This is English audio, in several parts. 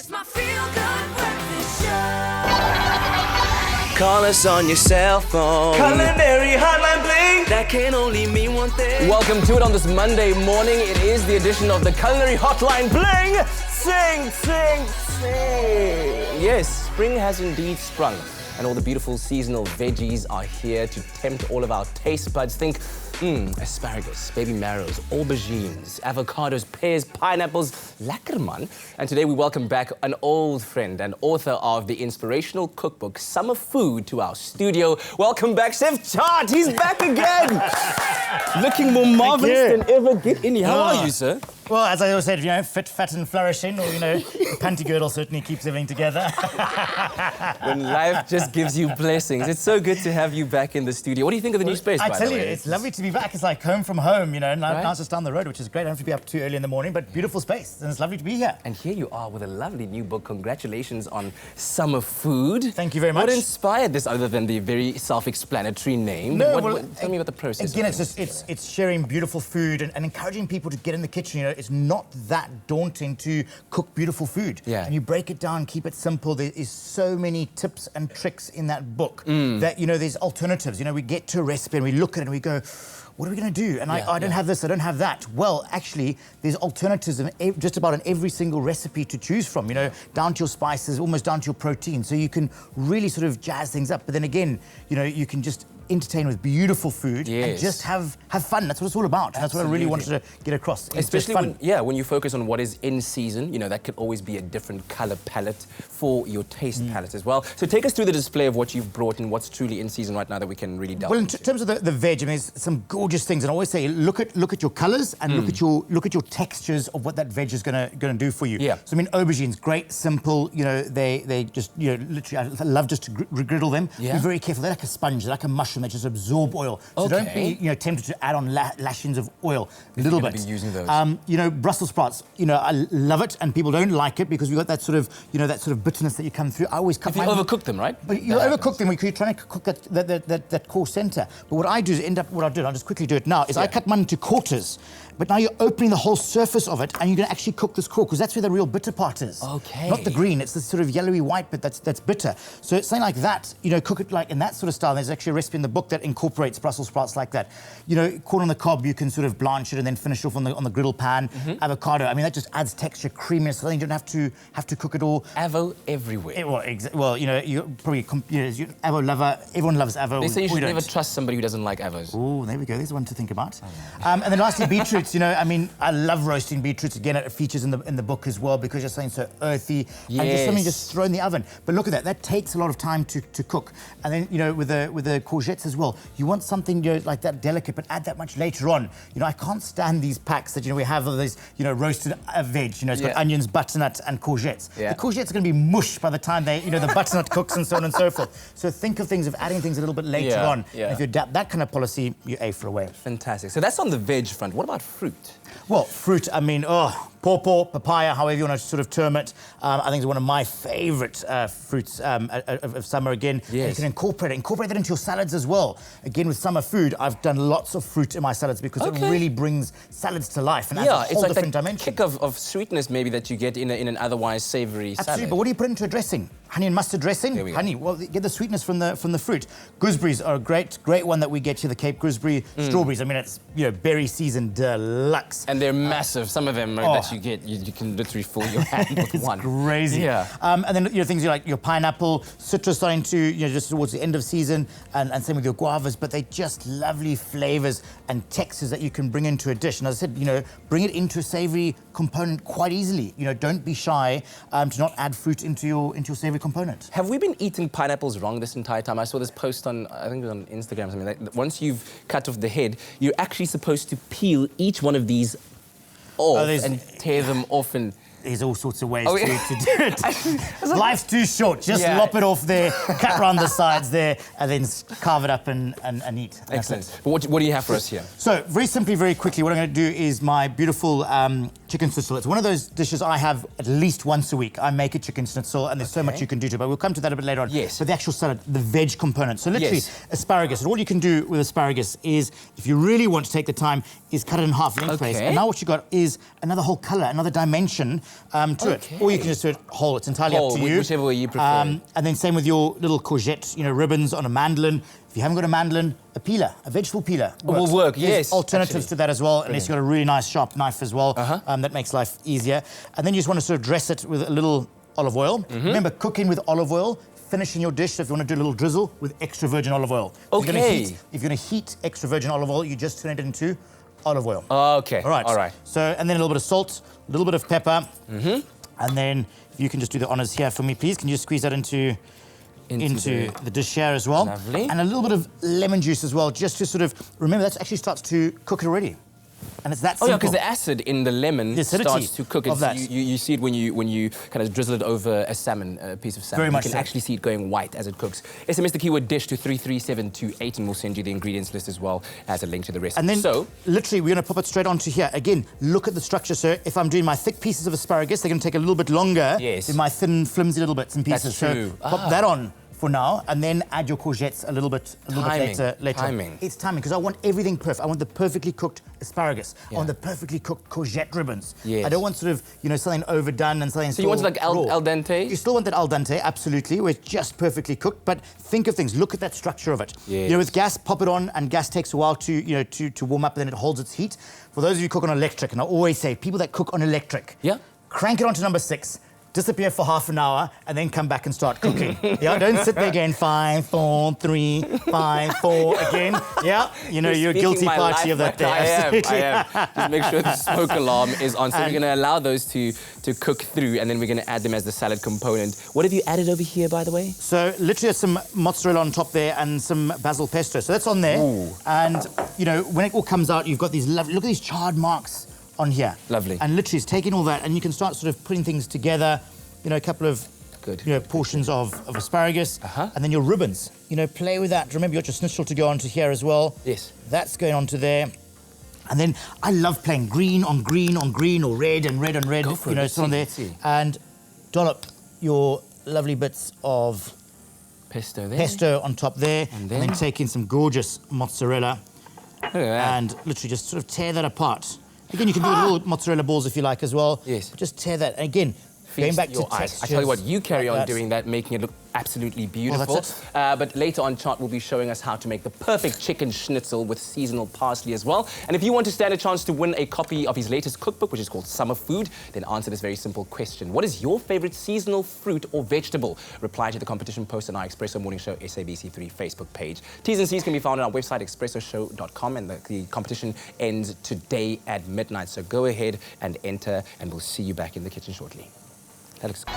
It's my feel-good breakfast show. Call us on your cell phone. Culinary Hotline bling. That can only mean one thing. Welcome to it on this Monday morning. It is the edition of the Culinary Hotline bling. Sing, sing, sing. Yes, spring has indeed sprung, and all the beautiful seasonal veggies are here to tempt all of our taste buds. Think asparagus, baby marrows, aubergines, avocados, pears, pineapples, lekker man. And today we welcome back an old friend and author of the inspirational cookbook, Summer Food, to our studio. Welcome back, Chef Tjaart. He's back again. Looking more marvelous than ever. Get in here. How are you, sir? Well, as I always said, fit, fat and flourishing, or, the panty girdle certainly keeps everything together. When life just gives you blessings. It's so good to have you back in the studio. What do you think of the new space, by the way? I tell you, it's lovely to be back. It's like home from home, and now it's just down the road, which is great. I don't have to be up too early in the morning, but beautiful space, and it's lovely to be here. And here you are with a lovely new book. Congratulations on Summer Food. Thank you very much. What inspired this, other than the very self-explanatory name? No, tell me about the process. Again, it's sharing beautiful food and encouraging people to get in the kitchen. It's not that daunting to cook beautiful food. Yeah. And you break it down, keep it simple. There is so many tips and tricks in that book that, there's alternatives. We get to a recipe and we look at it and we go, what are we going to do? And I don't have this, I don't have that. Well, actually, there's alternatives in just about in every single recipe to choose from, down to your spices, almost down to your protein. So you can really sort of jazz things up. But then again, you can just entertain with beautiful food and just have fun. That's what it's all about. And that's what I really wanted to get across. It's especially when you focus on what is in season, that could always be a different color palette for your taste palette as well. So take us through the display of what you've brought and what's truly in season right now that we can really delve into. Well, in terms of the veg, there's some gorgeous things, and I always say look at your colors and look at your textures of what that veg is gonna do for you. Yeah. So aubergines, great, simple. They just literally, I love just to griddle them. Yeah. Be very careful. They're like a sponge. They're like a mushroom. They just absorb oil. So don't be tempted to add on lashings of oil. A little bit. Be using those. Brussels sprouts. I love it, and people don't like it because we've got that sort of bitterness that you come through. I always cut. If you overcook them, right? But you overcook them. You're trying to cook that core center. But what I do is I'll just quickly do it now. Is I cut mine into quarters. But now you're opening the whole surface of it, and you're going to actually cook this core, because that's where the real bitter part is. Okay. Not the green, it's the sort of yellowy white bit that's bitter. So it's something like that, cook it like in that sort of style. There's actually a recipe in the book that incorporates Brussels sprouts like that. Corn on the cob, you can sort of blanch it and then finish it off on the griddle pan. Avocado, that just adds texture, creaminess, so then you don't have to cook it all. Avo everywhere. You're probably avo lover. Everyone loves avo. They say you should never trust somebody who doesn't like avos. Oh, there we go. There's one to think about. And then lastly, beetroot. I love roasting beetroots. Again, it features in the book as well, because you're saying so earthy and just something just throw in the oven. But look at that. That takes a lot of time to cook. And then with the courgettes as well, you want something like that delicate, but add that much later on. I can't stand these packs that we have of these roasted veg. It's got onions, butternut, and courgettes. Yeah. The courgettes are going to be mush by the time the butternut cooks and so on and so forth. So think of things of adding things a little bit later on. Yeah. And if you adapt that kind of policy, you're A for a way. Fantastic. So that's on the veg front. What about fruit? Well, fruit, pawpaw, papaya, however you want to sort of term it. I think it's one of my favourite fruits of summer again. Yes. And you can incorporate that into your salads as well. Again, with summer food, I've done lots of fruit in my salads because it really brings salads to life and adds a whole different dimension. Kick of sweetness maybe that you get in an otherwise savoury salad. Absolutely, but what do you put into a dressing? Honey and mustard dressing? There we go. Honey, well, get the sweetness from the fruit. Gooseberries are a great one that we get here, the Cape gooseberry. Strawberries, it's berry season deluxe. And they're massive. Some of them that you get, you can literally fill your hand with one. It's crazy. Yeah. And then things like your pineapple, citrus starting to just towards the end of season, and same with your guavas. But they're just lovely flavours and textures that you can bring into a dish. And as I said, bring it into a savoury component quite easily. Don't be shy to not add fruit into your savoury component. Have we been eating pineapples wrong this entire time? I saw this post on, I think it was on Instagram or something. Like, once you've cut off the head, you're actually supposed to peel each one of these off and tear them off and... There's all sorts of ways to do it. Life's too short. Just lop it off there, cut around the sides there, and then carve it up and eat. Excellent. But what do you have for us here? So, very simply, very quickly, what I'm going to do is my beautiful chicken schnitzel. It's one of those dishes I have at least once a week. I make a chicken schnitzel, and there's so much you can do to it, but we'll come to that a bit later on. Yes. But the actual salad, the veg component. So, literally, asparagus. And all you can do with asparagus is, if you really want to take the time, is cut it in half lengthways. And now what you got is another whole colour, another dimension to it. Or you can just do it whole. It's entirely up to you. Whichever way you prefer. And then same with your little courgette, ribbons on a mandolin. If you haven't got a mandolin, a peeler, a vegetable peeler will work, There's yes. alternatives to that as well, unless you've got a really nice sharp knife as well. That makes life easier. And then you just want to sort of dress it with a little olive oil. Remember, cooking with olive oil, finishing your dish, if you want to do a little drizzle, with extra virgin olive oil. Okay. If you're going to heat extra virgin olive oil, you just turn it into olive oil. Okay. All right. All right. So, and then a little bit of salt, a little bit of pepper. And then if you can just do the honors here for me, please. Can you just squeeze that into the dish here as well? Lovely. And a little bit of lemon juice as well, just to sort of, remember, that actually starts to cook it already. And it's that simple. Oh yeah, because the acid in the lemon starts to cook it. of that. You see it when you kind of drizzle it over a piece of salmon. Very much You can so. actually see it going white as it cooks. SMS the keyword dish to 33728 and we'll send you the ingredients list as well as a link to the recipe. And then, literally, we're going to pop it straight onto here. Again, look at the structure, sir. If I'm doing my thick pieces of asparagus, they're going to take a little bit longer than my thin, flimsy little bits and pieces. That's true. So pop that on for now, and then add your courgettes a little bit later. Timing. It's timing, because I want everything perfect. I want the perfectly cooked asparagus. I want the perfectly cooked courgette ribbons. Yes. I don't want sort of, something overdone and something. So you want it like al dente? You still want that al dente, absolutely, where it's just perfectly cooked. But think of things. Look at that structure of it. Yes. With gas, pop it on, and gas takes a while to warm up, and then it holds its heat. For those of you who cook on electric, and I always say, people that cook on electric, crank it on to number 6. Disappear for half an hour and then come back and start cooking. Don't sit there again, 5, 4, 3, 5, 4 again. You're a guilty party of that day. I am. Just make sure the smoke alarm is on. So we're going to allow those to cook through, and then we're going to add them as the salad component. What have you added over here, by the way? So literally some mozzarella on top there and some basil pesto. So that's on there. Ooh. And, when it all comes out, you've got these lovely, look at these charred marks on here. Lovely. And literally it's taking all that, and you can start sort of putting things together, a couple of portions of asparagus, and then your ribbons. Play with that. Remember, you got your Schnitzel to go onto here as well. Yes. That's going onto there. And then I love playing green on green on green, or red and red on red. Go for it. So on there. And dollop your lovely bits of pesto on top there, and then take in some gorgeous mozzarella. Look at that. And literally just sort of tear that apart. Again, you can do little mozzarella balls if you like as well. Yes. But just tear that. Again, going back to textures. I tell you what, you carry on doing that, making it look absolutely beautiful. But later on, Tjaart will be showing us how to make the perfect chicken schnitzel with seasonal parsley as well. And if you want to stand a chance to win a copy of his latest cookbook, which is called Summer Food, then answer this very simple question. What is your favorite seasonal fruit or vegetable? Reply to the competition post on our Espresso Morning Show SABC3 Facebook page. T's and C's can be found on our website, expressoshow.com, and the competition ends today at midnight. So go ahead and enter, and we'll see you back in the kitchen shortly. That looks good.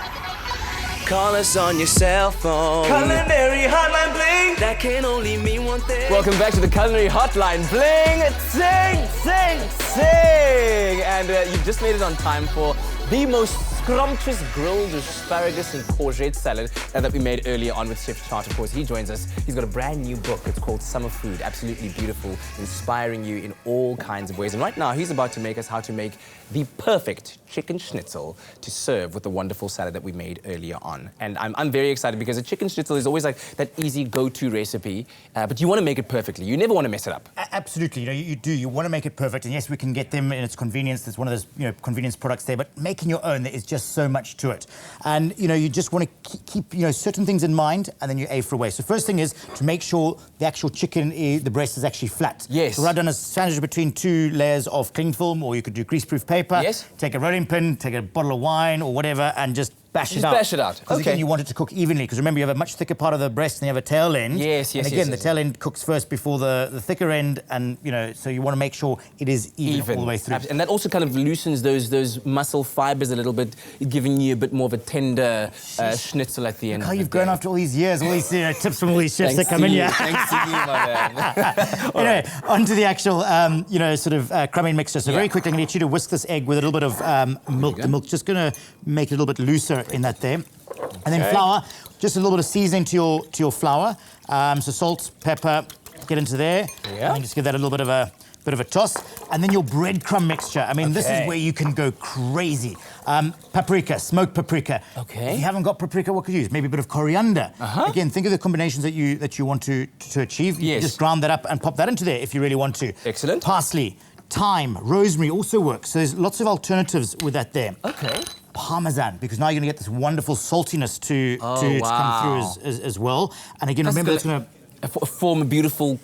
Call us on your cell phone. Culinary Hotline Bling. That can only mean one thing. Welcome back to the Culinary Hotline. Bling, sing, sing, sing. And you've just made it on time for the most scrumptious grilled asparagus and courgette salad that we made earlier on with Chef Tjaart. Of course, he joins us. He's got a brand new book. It's called Summer Food. Absolutely beautiful, inspiring you in all kinds of ways. And right now, he's about to make us how to make the perfect chicken schnitzel to serve with the wonderful salad that we made earlier on. And I'm very excited because a chicken schnitzel is always like that easy go-to recipe, but you want to make it perfectly. You never want to mess it up. Absolutely, you do. You want to make it perfect, and yes, we can get them in its convenience. There's one of those convenience products there, but making your own, there is just so much to it. And you just want to keep certain things in mind, and then you aim for away. So first thing is to make sure the actual chicken, the breast is actually flat. Yes. So what I've done is sandwich between 2 layers of cling film, or you could do greaseproof paper. Yes. Take a rolling pin, take a bottle of wine or whatever, and just bash it out. Bash it out. Because again, you want it to cook evenly. Because remember, you have a much thicker part of the breast and you have a tail end. Yes. And again, the tail end cooks first before the thicker end, and so you want to make sure it is even all the way through. And that also kind of loosens those muscle fibers a little bit, giving you a bit more of a tender schnitzel at the end. How you've grown after all these years, all these tips from all these chefs that come in here. Thanks to you, my man. Anyway, onto the actual, sort of crumbing mixture. So very quickly, I'm going to get you to whisk this egg with a little bit of milk. The milk's just going to make it a little bit looser in that there. And then flour, just a little bit of seasoning to your flour. So salt, pepper, get into there. Yeah. And just give that a little bit of a toss. And then your breadcrumb mixture. I mean, this is where you can go crazy. Paprika, smoked paprika. Okay. If you haven't got paprika, what could you use? Maybe a bit of coriander. Again, think of the combinations that you want to achieve. You Yes. just ground that up and pop that into there if you really want to. Excellent. Parsley, thyme, rosemary also works. So there's lots of alternatives with that there. Okay. Parmesan, because now you're going to get this wonderful saltiness to come through as well. And again, remember, it's going to form a beautiful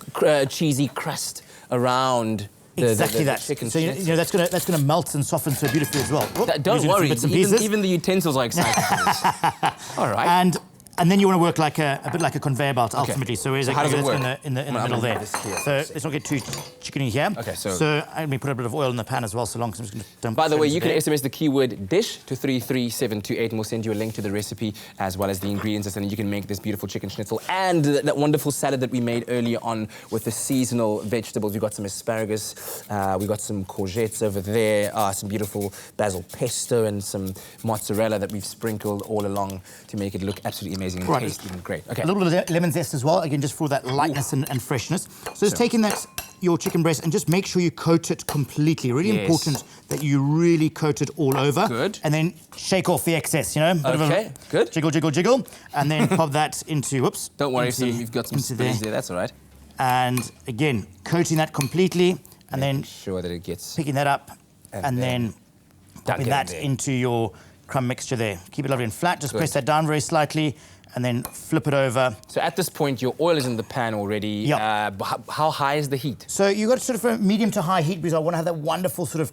cheesy crust around exactly the that. chicken So you know that's going to melt and soften so beautifully as well. Don't worry, even the utensils are excited for this. All right. And then you want to work like a bit like a conveyor belt ultimately. So where's how does it work? in the middle there. So let's not get too chickeny here. Okay, so let me put a bit of oil in the pan as well. So long as I'm just going to dump. By the way, you can SMS the keyword dish to 33728 and we'll send you a link to the recipe as well as the ingredients, and you can make this beautiful chicken schnitzel and that wonderful salad that we made earlier on with the seasonal vegetables. We've got some asparagus, we've got some courgettes over there, some beautiful basil pesto and some mozzarella that we've sprinkled all along to make it look absolutely amazing and taste even great. Okay. A little bit of lemon zest as well, again, just for that lightness and freshness. So just taking your chicken breast and just make sure you coat it completely. Really important that you really coat it all over. Good. And then shake off the excess, you know? Okay, good. Jiggle, jiggle, jiggle. And then pop that into, whoops. Don't worry, you've got some spoons there, that's all right. And again, coating that completely and then sure that it gets... picking that up and then popping that into your crumb mixture there. Keep it lovely and flat. Just press that down very slightly and then flip it over. So at this point, your oil is in the pan already. Yeah. How high is the heat? So you've got sort of a medium to high heat because I want to have that wonderful sort of,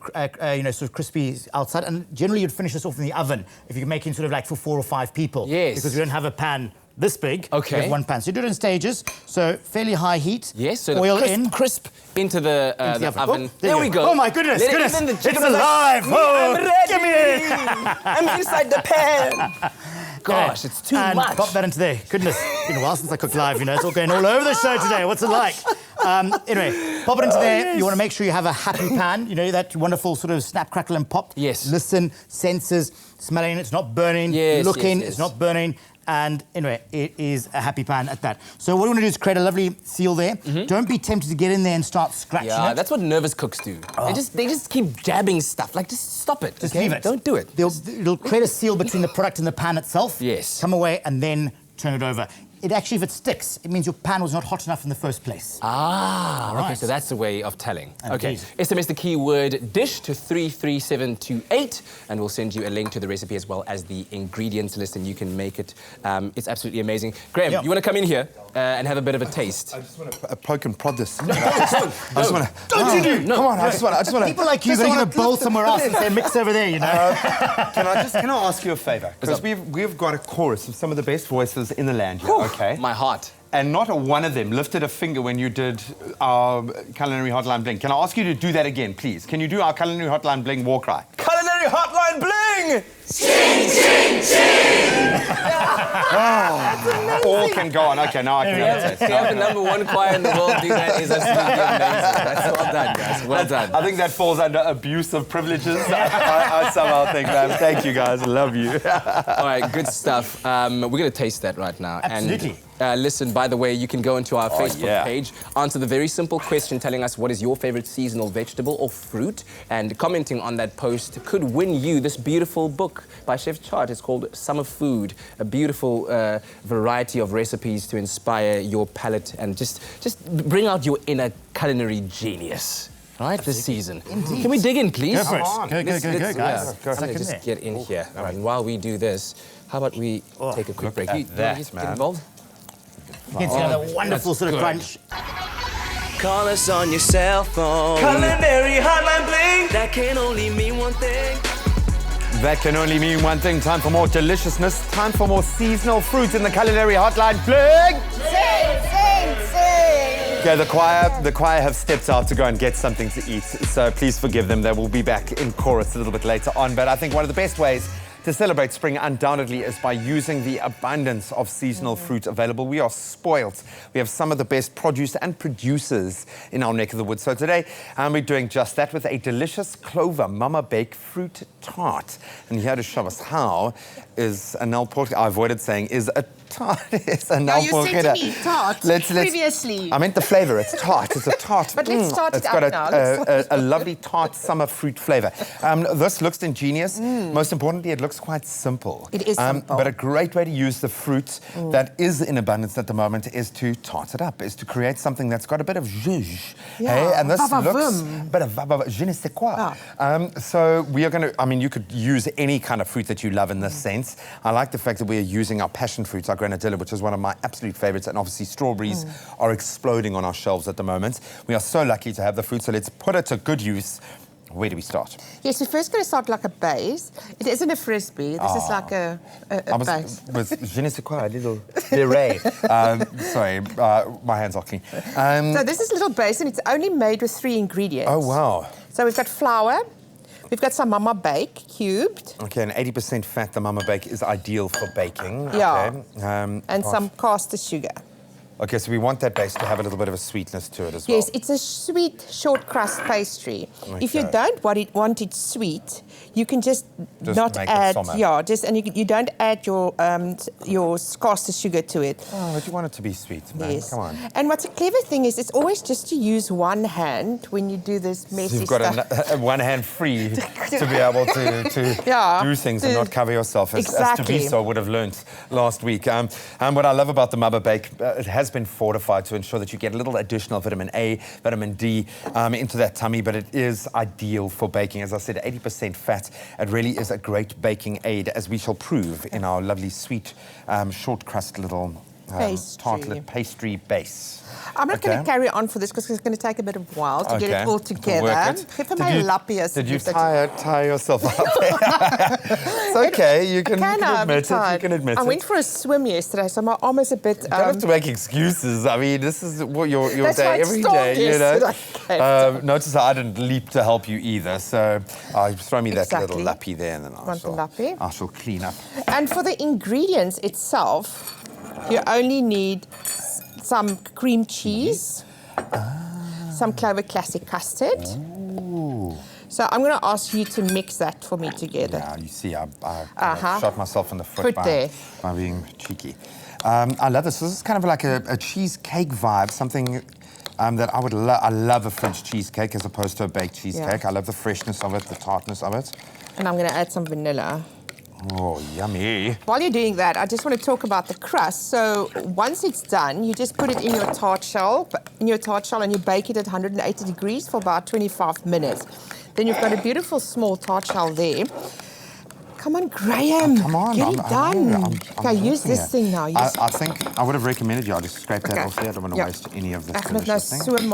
sort of crispy outside. And generally, you'd finish this off in the oven if you're making sort of like for 4 or 5 people. Yes. Because we don't have a pan this big. Okay. We have one pan. So you do it in stages. So fairly high heat. Yes. So oil crisp into the oven. Oh, there we go. Oh my goodness! Even the it's chicken alive! I'm ready. Give me it! I'm inside the pan. Gosh, it's too much. Pop that into there. Goodness, it's been a while since I cooked live. You know, it's all going all over the show today. What's it like? Anyway, pop it into there. Yes. You want to make sure you have a happy pan. You know, that wonderful sort of snap, crackle, and pop. Yes. Listen, senses, smelling. It's not burning. Yes. Looking, yes. it's not burning. And anyway, it is a happy pan at that. So what we want to do is create a lovely seal there. Don't be tempted to get in there and start scratching it. That's what nervous cooks do. They just keep jabbing stuff. Like, just stop it. Just leave it. Don't do it. It'll create a seal between the product and the pan itself. Yes. Come away and then turn it over. It actually, if it sticks, it means your pan was not hot enough in the first place. Okay, so that's the way of telling. Okay, indeed. SMS the keyword dish to 33728 and we'll send you a link to the recipe as well as the ingredients list and you can make it. It's absolutely amazing. Graham, you want to come in here and have a bit of a taste? I just want to poke and prod this. Don't Come on, I just want to. People like you are going to bowl somewhere else and say mix over there, you know. Can I ask you a favour? Because we've got a chorus of some of the best voices in the land here. Okay. My heart. And not a one of them lifted a finger when you did our Culinary Hotline Bling. Can I ask you to do that again, please? Can you do our Culinary Hotline Bling war cry? Culinary Hotline Bling! Ching, ching, ching! All can go on. Okay, now I can imitate. To have the #1 choir in the world do that is absolutely amazing. That's well done, guys. Well done. I think that falls under abuse of privileges. I somehow think, man. Thank you, guys. Love you. All right, good stuff. We're going to taste that right now. Absolutely. And listen, by the way, you can go into our Facebook page, answer the very simple question telling us what is your favorite seasonal vegetable or fruit, and commenting on that post could win you this beautiful book by Chef Tjaart. It's called Summer Food, a beautiful variety of recipes to inspire your palate and just bring out your inner culinary genius. Right, this season. Indeed. Can we dig in, please? Go for it. Go, guys. Just get in here. All right, and while we do this, how about we take a quick break? You want to get involved? You can see that wonderful sort of crunch. Call us on your cell phone. Culinary Hotline Bling. That can only mean one thing. That can only mean one thing. Time for more deliciousness. Time for more seasonal fruit in the Culinary Hotline Bling. Sing! Okay, the choir have stepped out to go and get something to eat, so please forgive them. They will be back in chorus a little bit later on. But I think one of the best ways to celebrate spring undoubtedly is by using the abundance of seasonal fruit available. We are spoilt. We have some of the best produce and producers in our neck of the woods. So today we're doing just that with a delicious clover mama bake fruit tart. And here to show us how is, and I'll I avoided saying, is a Tart is a No, you mouthful. said to me tart previously. I meant the flavour. It's tart. It's a tart. But let's start it It's out got now. a lovely tart summer fruit flavour. This looks ingenious. Most importantly, it looks quite simple. It is simple. But a great way to use the fruit that is in abundance at the moment is to tart it up, is to create something that's got a bit of zhuzh. Yeah, Hey? And this looks vavavoom. a bit of je ne sais quoi. So we are going to, I mean, you could use any kind of fruit that you love in this sense. I like the fact that we are using our passion fruits, our grenadilla, which is one of my absolute favourites, and obviously strawberries are exploding on our shelves at the moment. We are so lucky to have the fruit, so let's put it to good use. Where do we start? Yes, we're first going to start like a base. It isn't a frisbee. This is like a base. With je ne sais quoi, a little beret. Sorry, my hands are clean. So this is a little base, and it's only made with 3 ingredients. Oh, wow. So we've got flour. We've got some mama bake, cubed. Okay, and 80% fat, the mama bake, is ideal for baking. Yeah. Okay. And some caster sugar. Okay, so we want that base to have a little bit of a sweetness to it as well. Yes, it's a sweet short crust pastry. If you Okay. don't want it sweet, you can just not make it add. summer. Yeah, and you don't add your caster sugar to it. Oh, but you want it to be sweet, man. Yes. Come on. And what's a clever thing is it's always just to use one hand when you do this messy You've got stuff. one hand free to be able to Yeah, do things and not cover yourself, as Exactly. Taviso would have learnt last week. And what I love about the mama bake, it has been fortified to ensure that you get a little additional vitamin A, vitamin D into that tummy, but it is ideal for baking. As I said, 80% fat. It really is a great baking aid, as we shall prove in our lovely sweet short crust little tartlet pastry base. I'm not going to carry on for this because it's going to take a bit of a while to get it all To together. work it. Give my lappies. Did you tie yourself up? It's okay. You can admit it. You can admit it. I went for a swim yesterday, so my arm is a bit. You don't have to make excuses. I mean, this is what your That's why day it every started day, you know. yesterday. Notice how I didn't leap to help you either. So throw me that Exactly. little lappy there, and then I shall clean up. And for the ingredients itself, you only need some cream cheese, some Clover Classic custard. Ooh. So I'm going to ask you to mix that for me together. Yeah, you see, I shot myself in the foot there. by being cheeky. I love this. This is kind of like a cheesecake vibe, something that I would love. I love a French cheesecake as opposed to a baked cheesecake. I love the freshness of it, the tartness of it. And I'm going to add some vanilla. Oh, yummy. While you're doing that, I just want to talk about the crust. So once it's done, you just put it in your tart shell, and you bake it at 180 degrees for about 25 minutes. Then you've got a beautiful small tart shell there. Come on, Graham. Come on. Get it done. I'm Okay, use this thing now. I think I would have recommended you. I'll just scrape that off here. I don't want to waste any of this delicious thing.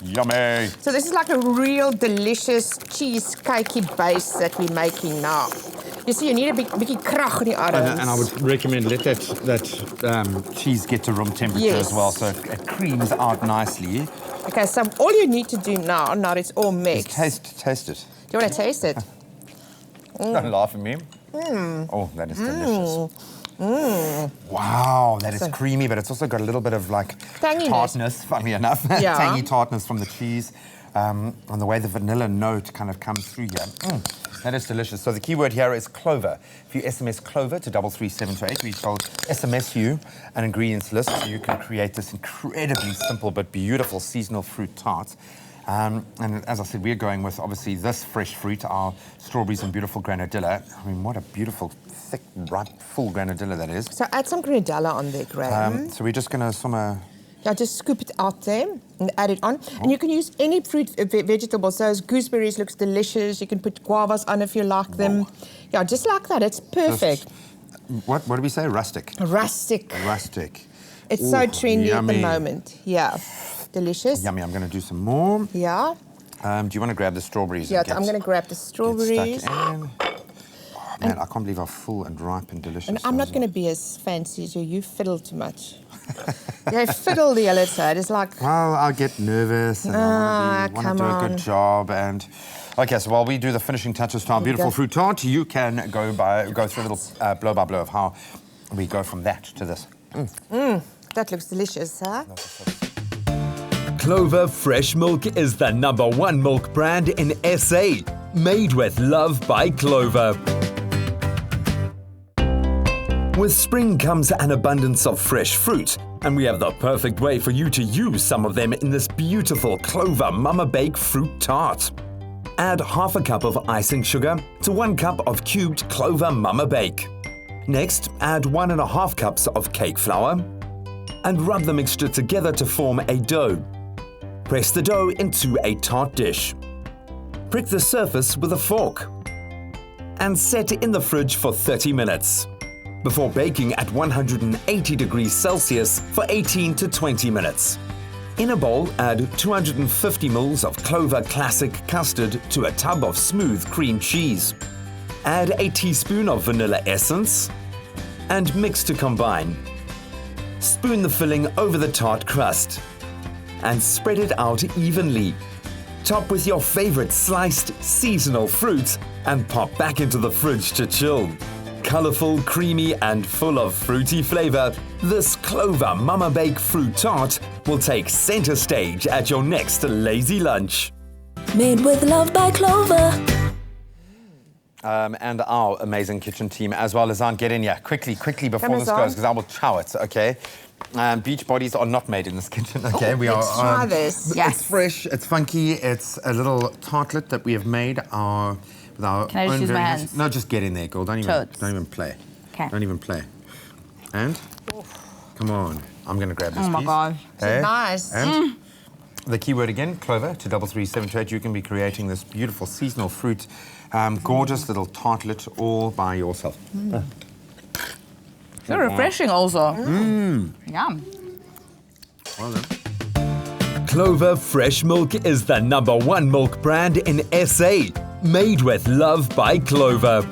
Yummy. So this is like a real delicious cheesecakey base that we're making now. You see, you need a biggie krag in the arms. And I would recommend let that cheese get to room temperature as well, so it creams out nicely. Okay, so all you need to do now it's all mixed. Taste it. Do you want to taste it? Don't laugh at me. Oh, that is delicious. Wow, that is creamy, but it's also got a little bit of like Tanginess. tartness, funny enough. Yeah. Tangy tartness from the cheese. And the way the vanilla note kind of comes through here. That is delicious. So the key word here is clover. If you SMS clover to 33728, we shall SMS you an ingredients list so you can create this incredibly simple but beautiful seasonal fruit tart. And as I said, we're going with, obviously, this fresh fruit, our strawberries and beautiful granadilla. I mean, what a beautiful, thick, ripe, full granadilla that is. So add some granadilla on there, Graham. So we're just going to Yeah, just scoop it out there and add it on. And you can use any fruit, vegetables. So gooseberries looks delicious. You can put guavas on if you like them. Yeah, just like that. It's perfect. What do we say? Rustic. Rustic. Rustic. It's so trendy yummy. at the moment. Yeah. Delicious. Yummy. I'm going to do some more. Yeah. Do you want to grab the strawberries? Yeah, and I'm going to grab the strawberries. Stuck in. Oh, man, I can't believe how full and ripe and delicious. And I'm not going to be as fancy as you. You fiddle too much. You fiddle the other side. It's like... Well, I get nervous and I want to do a good job. And okay, so while we do the finishing touches to our beautiful fruit tart, you can go through a little blow by blow of how we go from that to this. That looks delicious, huh? Clover Fresh Milk is the #1 milk brand in SA. Made with love by Clover. With spring comes an abundance of fresh fruit, and we have the perfect way for you to use some of them in this beautiful Clover Mama Bake fruit tart. Add half a cup of icing sugar to 1 cup of cubed Clover Mama Bake. Next, add 1.5 cups of cake flour and rub the mixture together to form a dough. Press the dough into a tart dish. Prick the surface with a fork and set in the fridge for 30 minutes before baking at 180 degrees Celsius for 18 to 20 minutes. In a bowl, add 250 ml of Clover Classic custard to a tub of smooth cream cheese. Add a teaspoon of vanilla essence and mix to combine. Spoon the filling over the tart crust and spread it out evenly. Top with your favorite sliced seasonal fruit and pop back into the fridge to chill. Colorful, creamy, and full of fruity flavor, this Clover Mama Bake fruit tart will take center stage at your next lazy lunch. Made with love by Clover. And our amazing kitchen team as well. Lazan, get in here quickly before this goes, because I will chow it, okay? Beach bodies are not made in this kitchen, okay? Let's try this. Yes. It's fresh, it's funky, it's a little tartlet that we have made with our Can I just own use my variants. hands? No, just get in there, girl. Don't even play. Okay. Don't even play. And? Come on. I'm going to grab this Oh my piece. gosh. Hey. Nice. And the keyword again, Clover, to 33728. You can be creating this beautiful seasonal fruit, gorgeous little tartlet all by yourself. So refreshing also. Yum. Well done. Clover Fresh Milk is the #1 milk brand in SA. Made with love by Clover.